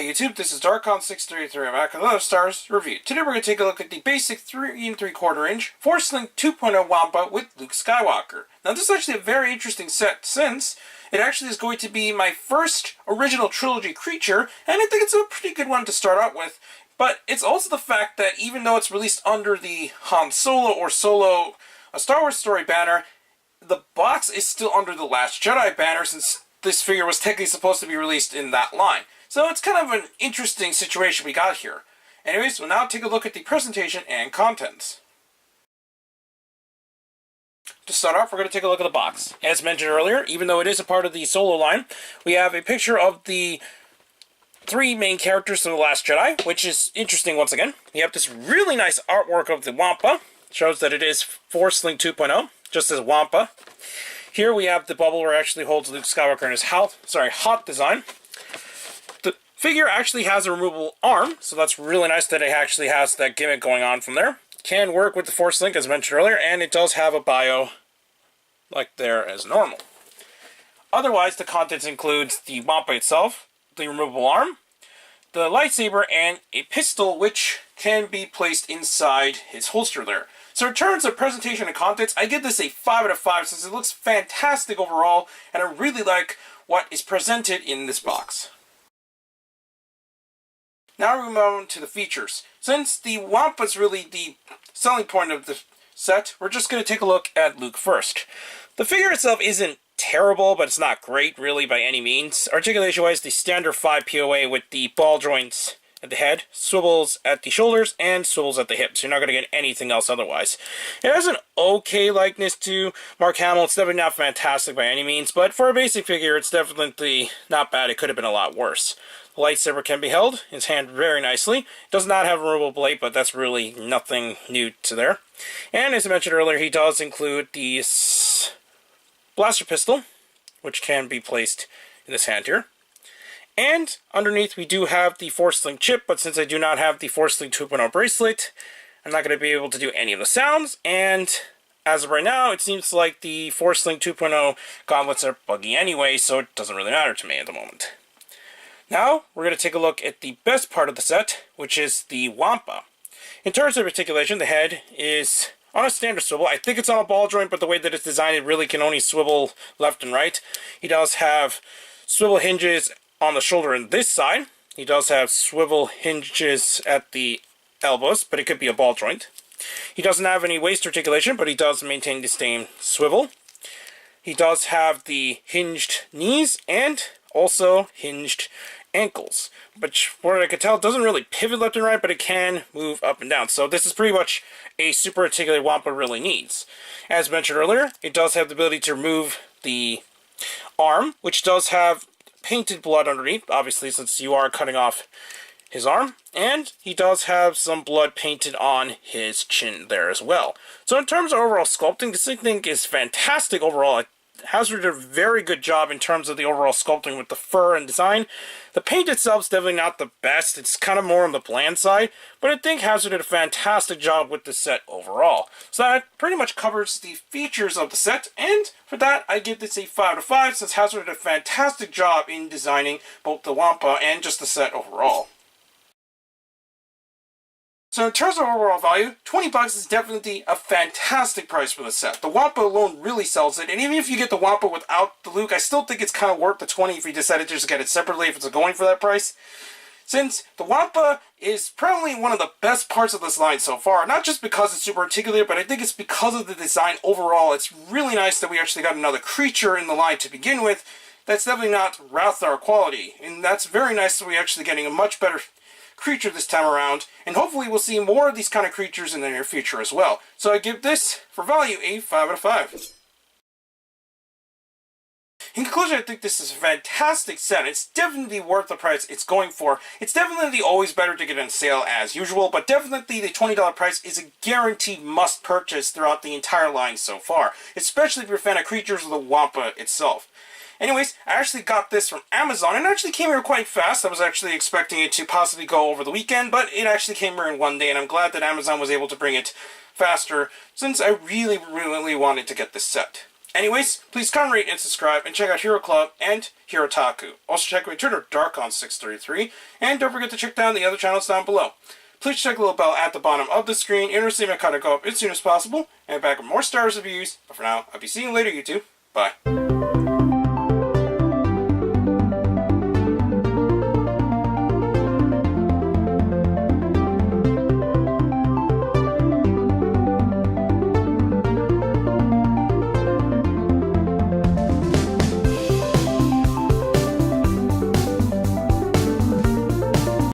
Hi YouTube, this is Darkon633. I'm back with another Stars review. Today we're going to take a look at the basic 3 3/4 inch Force Link 2.0 Wampa with Luke Skywalker. Now this is actually a very interesting set since it actually is going to be my first original trilogy creature, and I think it's a pretty good one to start out with. But it's also the fact that even though it's released under the Han Solo or Solo a Star Wars Story banner, the box is still under the Last Jedi banner since this figure was technically supposed to be released in that line. So it's kind of an interesting situation we got here. Anyways, we'll now take a look at the presentation and contents. To start off, we're going to take a look at the box. As mentioned earlier, even though it is a part of the Solo line, we have a picture of the 3 main characters from The Last Jedi, which is interesting once again. We have this really nice artwork of the Wampa. Shows that it is Force Link 2.0, just as Wampa. Here we have the bubble where it actually holds Luke Skywalker in his Hoth design. The figure actually has a removable arm, so that's really nice that it actually has that gimmick going on from there. Can work with the Force Link as mentioned earlier, and it does have a bio like there as normal. Otherwise, the contents includes the Wampa itself, the removable arm, the lightsaber, and a pistol which can be placed inside his holster there. So in terms of presentation and contents, I give this a 5 out of 5 since it looks fantastic overall, and I really like what is presented in this box. Now we move on to the features. Since the Wampa is really the selling point of the set, we're just going to take a look at Luke first. The figure itself isn't terrible, but it's not great really by any means. Articulation-wise, the standard 5 POA with the ball joints at the head, swivels at the shoulders, and swivels at the hips. You're not going to get anything else otherwise. It has an okay likeness to Mark Hamill. It's definitely not fantastic by any means, but for a basic figure, it's definitely not bad. It could have been a lot worse. The lightsaber can be held in his hand very nicely. It does not have a removable blade, but that's really nothing new to there. And as I mentioned earlier, he does include the blaster pistol, which can be placed in this hand here. And underneath we do have the Force Link chip, but since I do not have the Force Link 2.0 bracelet, I'm not going to be able to do any of the sounds, and as of right now, it seems like the Force Link 2.0 gauntlets are buggy anyway, so it doesn't really matter to me at the moment. Now, we're going to take a look at the best part of the set, which is the Wampa. In terms of articulation, the head is on a standard swivel. I think it's on a ball joint, but the way that it's designed, it really can only swivel left and right. He does have swivel hinges on the shoulder and this side. He does have swivel hinges at the elbows, but it could be a ball joint. He doesn't have any waist articulation, but he does maintain the same swivel. He does have the hinged knees and also hinged ankles, which, from what I could tell, doesn't really pivot left and right, but it can move up and down. So this is pretty much a super articulated Wampa really needs. As mentioned earlier, it does have the ability to remove the arm, which does have painted blood underneath, obviously, since you are cutting off his arm, and he does have some blood painted on his chin there as well. So in terms of overall sculpting, this thing is fantastic overall. Hazard did a very good job in terms of the overall sculpting with the fur and design. The paint itself is definitely not the best. It's kind of more on the bland side, but I think Hazard did a fantastic job with the set overall. So that pretty much covers the features of the set, and for that I give this a 5 out of 5 since Hazard did a fantastic job in designing both the Wampa and just the set overall. So in terms of overall value, $20 is definitely a fantastic price for the set. The Wampa alone really sells it, and even if you get the Wampa without the Luke, I still think it's kind of worth the $20 if you decided to just get it separately if it's going for that price. Since the Wampa is probably one of the best parts of this line so far, not just because it's super articulated, but I think it's because of the design overall. It's really nice that we actually got another creature in the line to begin with. That's definitely not Rathar quality, and that's very nice that we're actually getting a much better creature this time around, and hopefully we'll see more of these kind of creatures in the near future as well. So I give this, for value, a 5 out of 5. In conclusion, I think this is a fantastic set. It's definitely worth the price it's going for. It's definitely always better to get on sale as usual, but definitely the $20 price is a guaranteed must purchase throughout the entire line so far, especially if you're a fan of creatures or the Wampa itself. Anyways, I actually got this from Amazon, and it actually came here quite fast. I was actually expecting it to possibly go over the weekend, but it actually came here in one day, and I'm glad that Amazon was able to bring it faster, since I really wanted to get this set. Anyways, please comment, rate, and subscribe, and check out Hero Club and Hero Taku. Also check out my Twitter, Darkon633, and don't forget to check down the other channels down below. Please check the little bell at the bottom of the screen and receive my content go up as soon as possible, and back with more Star Wars reviews. But for now, I'll be seeing you later, YouTube. Bye.